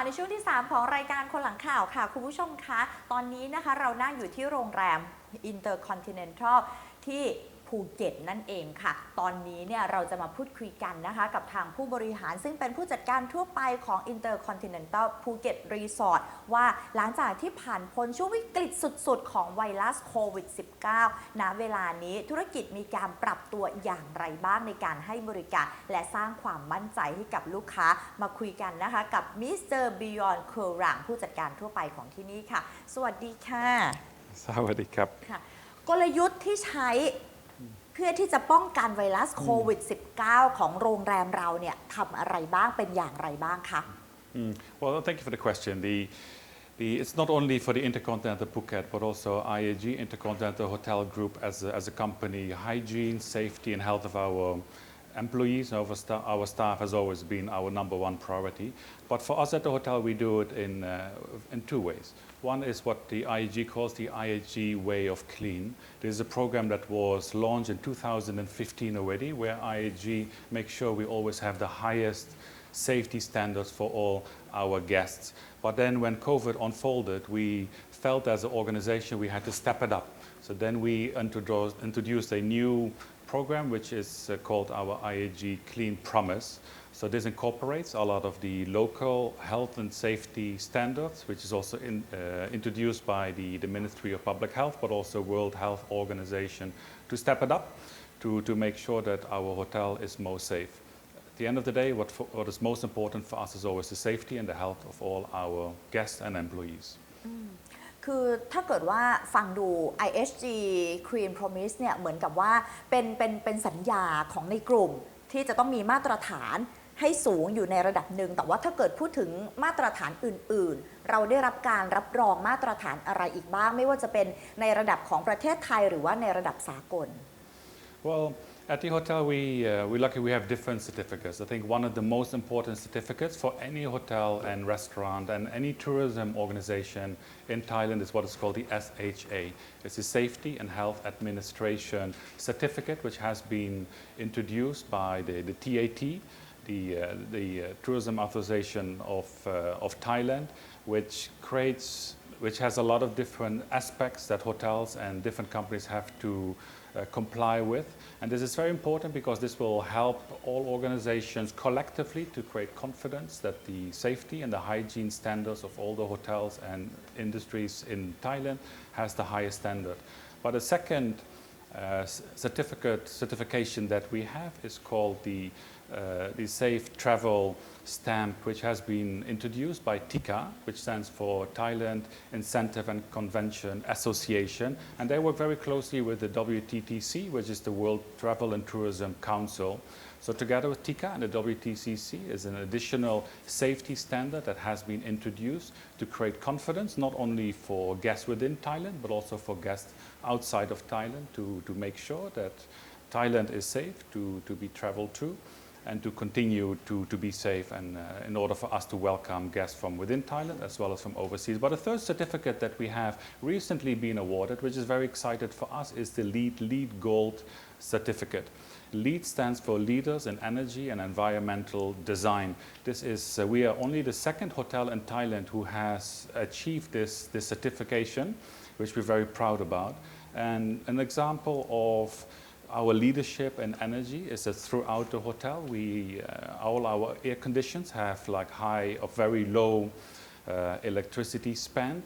ในช่วงที่3ของรายการคนหลังข่าวค่ะคุณผู้ชมคะตอนนี้นะคะเรานั่งอยู่ที่โรงแรม Intercontinental ที่ภูเก็ตนั่นเองค่ะตอนนี้เนี่ยเราจะมาพูดคุยกันนะคะกับทางผู้บริหารซึ่งเป็นผู้จัดการทั่วไปของ Intercontinental ภูเก็ตรีสอร์ทว่าหลังจากที่ผ่านพ้นช่วงวิกฤตสุดๆของไวรัสโควิด -19 ณ เวลานี้ธุรกิจมีการปรับตัวอย่างไรบ้างในการให้บริการและสร้างความมั่นใจให้กับลูกค้ามาคุยกันนะคะกับมิสเตอร์บิยอนเคอรังผู้จัดการทั่วไปของที่นี่ค่ะสวัสดีค่ะสวัสดีครับกลยุทธ์ที่ใช้เพื่อที่จะป้องกันไวรัสโควิด -19 ของโรงแรมเราเนี่ยทำอะไรบ้างเป็นอย่างไรบ้างคะ Well, thank you for the question. It's not only for the Intercontinental Phuket, but also IAG Intercontinental Hotel Group as a company. Hygiene, safety, and health of our employees and our staff has always been our number one priority. But for us at the hotel, we do it in two ways. One is what the IAG calls the IAG Way of Clean. This is a program that was launched in 2015 already, where IAG makes sure we always have the highest safety standards for all our guests. But then when COVID unfolded, we felt as an organization we had to step it up. So then we introduced a new program which is called our IAG Clean Promise. So this incorporates a lot of the local health and safety standards, which is also introduced by the Ministry of Public Health, but also World Health Organization to step it up to make sure that our hotel is more safe. At the end of the day, what is most important for us is always the safety and the health of all our guests and employees. คือถ้าเกิดว่าฟังดู IHG Clean Promise เนี่ยเหมือนกับว่าเป็นสัญญาของในกลุ่มที่จะต้องมีมาตรฐานให้สูงอยู่ในระดับหนึ่งแต่ว่าถ้าเกิดพูดถึงมาตรฐานอื่นๆเราได้รับการรับรองมาตรฐานอะไรอีกบ้างไม่ว่าจะเป็นในระดับของประเทศไทยหรือว่าในระดับสากล Well, at the hotel, we're lucky we have different certificates. I think one of the most important certificates for any hotel and restaurant and any tourism organization in Thailand is what is called the SHA. It's the Safety and Health Administration Certificate, which has been introduced by the TAT, the Tourism Association of Thailand, which has a lot of different aspects that hotels and different companies have to comply with. And this is very important because this will help all organizations collectively to create confidence that the safety and the hygiene standards of all the hotels and industries in Thailand has the highest standard. But the second certification that we have is called the Safe Travel Stamp, which has been introduced by TICA, which stands for Thailand Incentive and Convention Association, and they work very closely with the WTTC, which is the World Travel and Tourism Council. So together with TICA and the WTCC is an additional safety standard that has been introduced to create confidence, not only for guests within Thailand, but also for guests outside of Thailand to make sure that Thailand is safe to be traveled to and to continue to be safe and in order for us to welcome guests from within Thailand as well as from overseas. But a third certificate that we have recently been awarded, which is very excited for us, is the LEED Gold certificate. LEED stands for Leaders in Energy and Environmental Design. This is, we are only the second hotel in Thailand who has achieved this certification, which we're very proud about. And an example of our leadership and energy is that throughout the hotel, all our air conditions have like high or very low electricity spend,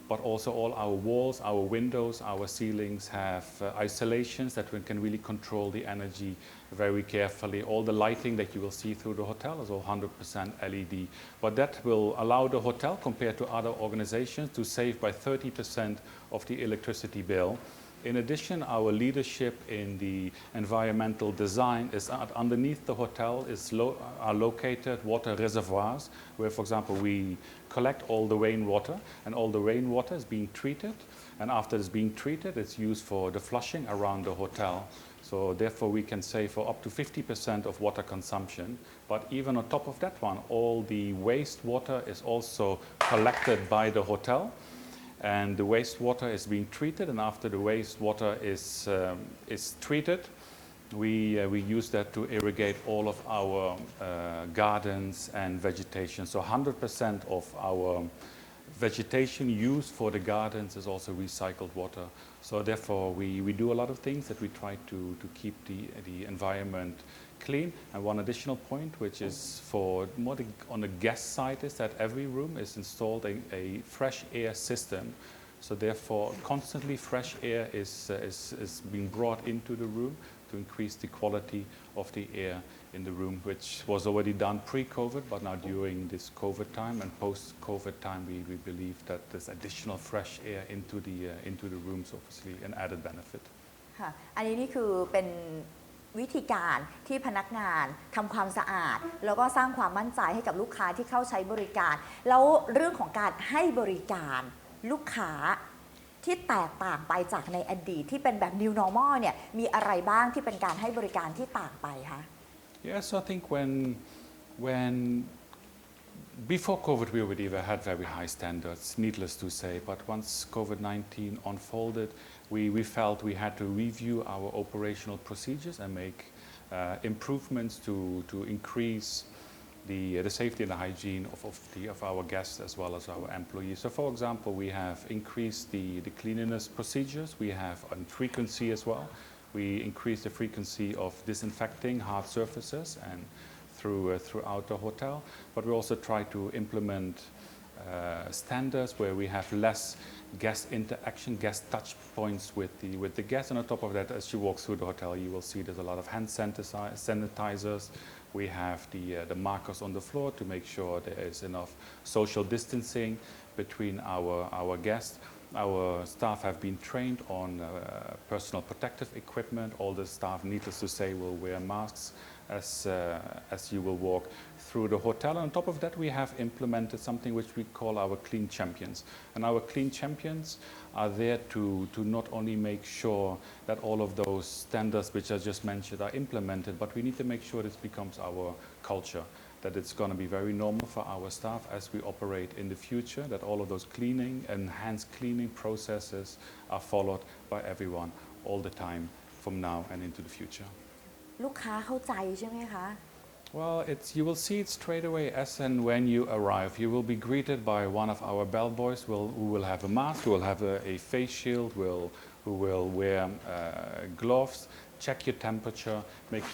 but also all our walls, our windows, our ceilings have isolations that we can really control the energy very carefully. All the lighting that you will see through the hotel is all 100% LED. But that will allow the hotel, compared to other organizations, to save by 30% of the electricity bill. In addition, our leadership in the environmental design is underneath the hotel are located water reservoirs where, for example, we collect all the rainwater, and all the rainwater is being treated, and after it's being treated, it's used for the flushing around the hotel. So therefore, we can save for up to 50% of water consumption. But even on top of that one, all the wastewater is also collected by the hotel. And the wastewater is being treated, and after the wastewater is treated, we use that to irrigate all of our gardens and vegetation. So 100% of our vegetation used for the gardens is also recycled water. So therefore, we do a lot of things that we try to keep the environment clean. And one additional point, which is for more on the guest side, is that every room is installed a fresh air system. So therefore, constantly fresh air is being brought into the room to increase the quality of the air in the room, which was already done pre-COVID, but now during this COVID time and post-COVID time, we believe that this additional fresh air into the rooms obviously an added benefit. ค่ะอันนี้นี่คือเป็นวิธีการที่พนักงานทำความสะอาดแล้วก็สร้างความมั่นใจให้กับลูกค้าที่เข้าใช้บริการแล้วเรื่องของการให้บริการลูกค้าที่แตกต่างไปจากในอดีตที่เป็นแบบ new normal เนี่ยมีอะไรบ้างที่เป็นการให้บริการที่ต่างไปคะ Yes, I think when before COVID we already had very high standards, needless to say, but once COVID-19 unfolded, we felt we had to review our operational procedures and make improvements to increase the safety and the hygiene of our guests as well as our employees. So for example, we have increased the cleanliness procedures. We have on frequency as well. We increased the frequency of disinfecting hard surfaces and throughout the hotel. But we also try to implement standards where we have less guest interaction, guest touch points with the guests. And on top of that, as you walk through the hotel, you will see there's a lot of hand sanitizers. We have the markers on the floor to make sure there is enough social distancing between our guests. Our staff have been trained on personal protective equipment. All the staff, needless to say, will wear masks as you will walk through the hotel. And on top of that, we have implemented something which we call our clean champions. And our clean champions are there to not only make sure that all of those standards which I just mentioned are implemented, but we need to make sure this becomes our culture, that it's going to be very normal for our staff as we operate in the future, that all of those cleaning, enhanced cleaning processes are followed by everyone all the time from now and into the future. ลูกค้าเข้าใจใช่ไหมคะ Well, you will see it straight away as and when you arrive. You will be greeted by one of our bellboys who will have a mask, who will have a face shield, who will wear gloves, check your temperature,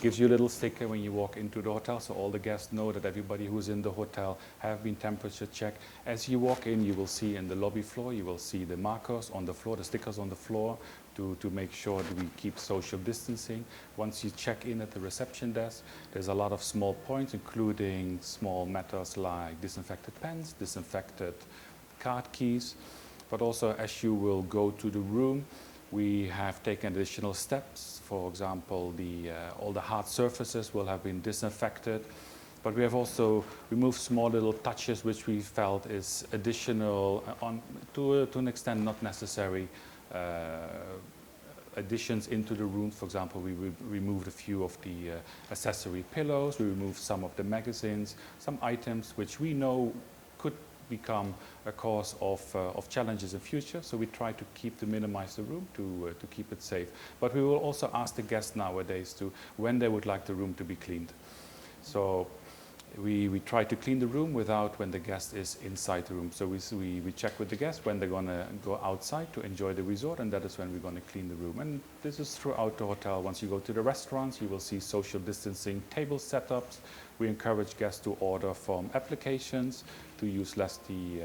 gives you a little sticker when you walk into the hotel so all the guests know that everybody who's in the hotel have been temperature checked. As you walk in, you will see in the lobby floor, you will see the markers on the floor, the stickers on the floor to make sure that we keep social distancing. Once you check in at the reception desk, there's a lot of small points, including small matters like disinfected pens, disinfected card keys, but also as you will go to the room, we have taken additional steps. For example, all the hard surfaces will have been disinfected, but we have also removed small little touches which we felt is additional, to an extent not necessary, additions into the room. For example, we removed a few of the accessory pillows, we removed some of the magazines, some items which we know could become a cause of challenges in future. So we try to minimize the room to keep it safe. But we will also ask the guests nowadays when they would like the room to be cleaned. So we try to clean the room when the guest is inside the room. So we check with the guests when they're going to go outside to enjoy the resort, and that is when we're going to clean the room. And this is throughout the hotel. Once you go to the restaurants, you will see social distancing table setups. We encourage guests to order from applications, to use less the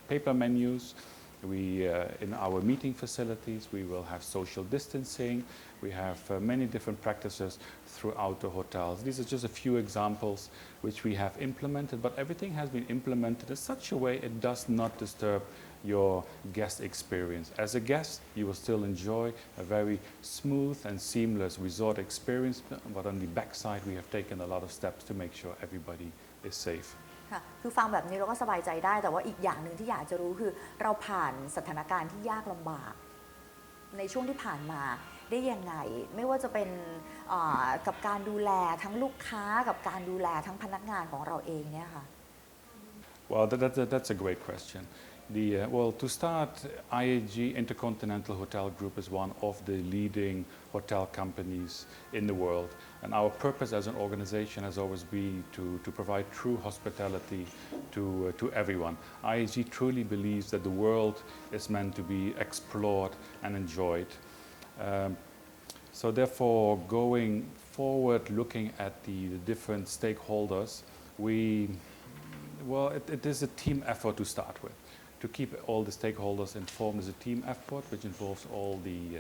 paper menus. In our meeting facilities, we will have social distancing. We have many different practices throughout the hotels. These are just a few examples which we have implemented, but everything has been implemented in such a way it does not disturb your guest experience. As a guest, you will still enjoy a very smooth and seamless resort experience, but on the backside, we have taken a lot of steps to make sure everybody is safe. ค่ะคือฟังแบบนี้เราก็สบายใจได้แต่ว่าอีกอย่างหนึ่งที่อยากจะรู้คือเราผ่านสถานการณ์ที่ยากลำบากในช่วงที่ผ่านมาได้ยังไงไม่ว่าจะเป็นกับการดูแลทั้งลูกค้ากับการดูแลทั้งพนักงานของเราเองเนี่ยค่ะ Well, that's a great question. Well, to start, IAG Intercontinental Hotel Group is one of the leading hotel companies in the world. And our purpose as an organization has always been to provide true hospitality to everyone. IAG truly believes that the world is meant to be explored and enjoyed. So therefore, going forward, looking at the different stakeholders, it is a team effort to start with. To keep all the stakeholders informed is a team effort, which involves all the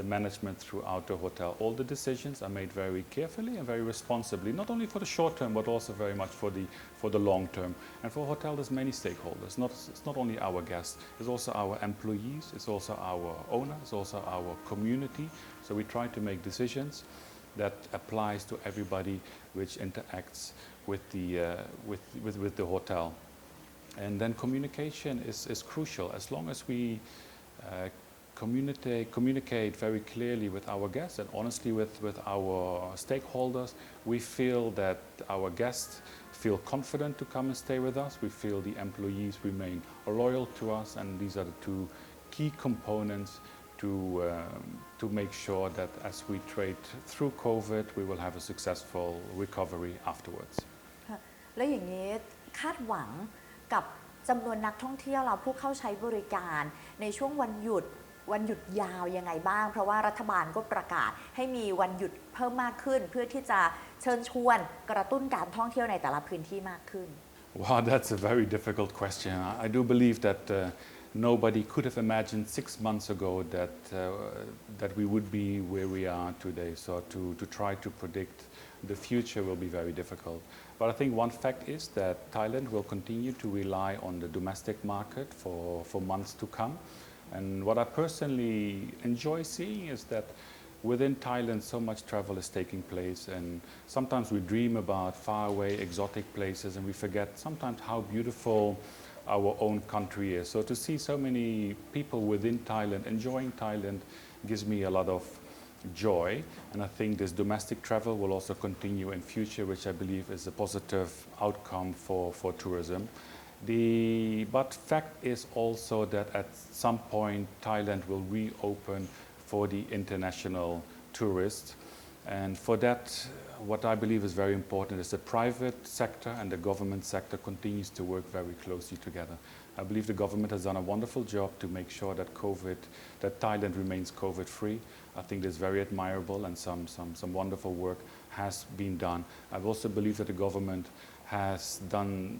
management throughout the hotel. All the decisions are made very carefully and very responsibly, not only for the short term, but also very much for the long term. And for a hotel, there's many stakeholders. It's not only our guests, it's also our employees, it's also our owners, it's also our community. So we try to make decisions that applies to everybody which interacts with the hotel. And then communication is crucial. As long as we communicate very clearly with our guests and honestly with our stakeholders, we feel that our guests feel confident to come and stay with us. We feel the employees remain loyal to us, and these are the two key components to make sure that as we trade through COVID, we will have a successful recovery afterwards. และอย่างนี้คาดหวังกับจำนวนนักท่องเที่ยวเราผู้เข้าใช้บริการในช่วงวันหยุดยาวยังไงบ้างเพราะว่ารัฐบาลก็ประกาศให้มีวันหยุดเพิ่มมากขึ้นเพื่อที่จะเชิญชวนกระตุ้นการท่องเที่ยวในแต่ละพื้นที่มากขึ้น Wow, that's a very difficult question. I do believe that nobody could have imagined 6 months ago that we would be where we are today. So to try to predict the future will be very difficult. But I think one fact is that Thailand will continue to rely on the domestic market for months to come. And what I personally enjoy seeing is that within Thailand so much travel is taking place, and sometimes we dream about faraway exotic places and we forget sometimes how beautiful our own country is. So to see so many people within Thailand enjoying Thailand gives me a lot of joy, and I think this domestic travel will also continue in future, which I believe is a positive outcome for tourism. But fact is also that at some point Thailand will reopen for the international tourists, and for that what I believe is very important is the private sector and the government sector continues to work very closely together. I believe the government has done a wonderful job to make sure that Thailand remains COVID-free. I think that's very admirable, and some wonderful work has been done. I also believe that the government has done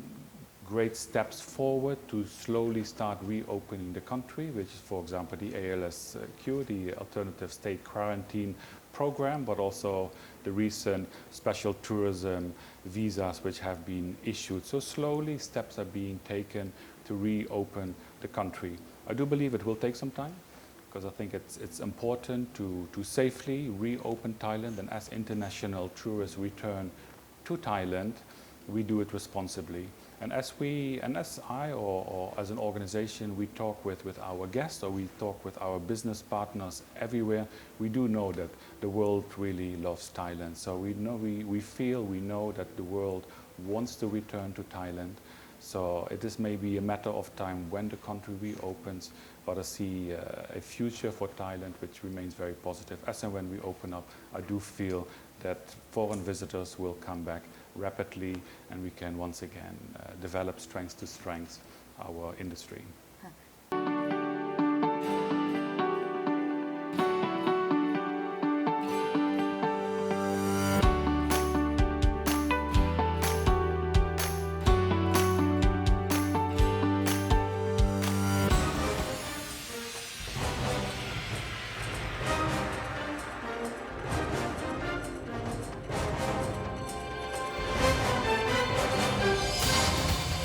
great steps forward to slowly start reopening the country, which is, for example, the ALSQ, the Alternative State Quarantine Program, but also the recent special tourism visas which have been issued. So slowly steps are being taken to reopen the country. I do believe it will take some time, because I think it's important to safely reopen Thailand, and as international tourists return to Thailand, we do it responsibly. And as I or as an organization, we talk with our guests or we talk with our business partners everywhere, we do know that the world really loves Thailand. So we know that the world wants to return to Thailand. So it is maybe a matter of time when the country reopens, but I see a future for Thailand which remains very positive. As and when we open up, I do feel that foreign visitors will come back rapidly, and we can once again develop strength to strength our industry.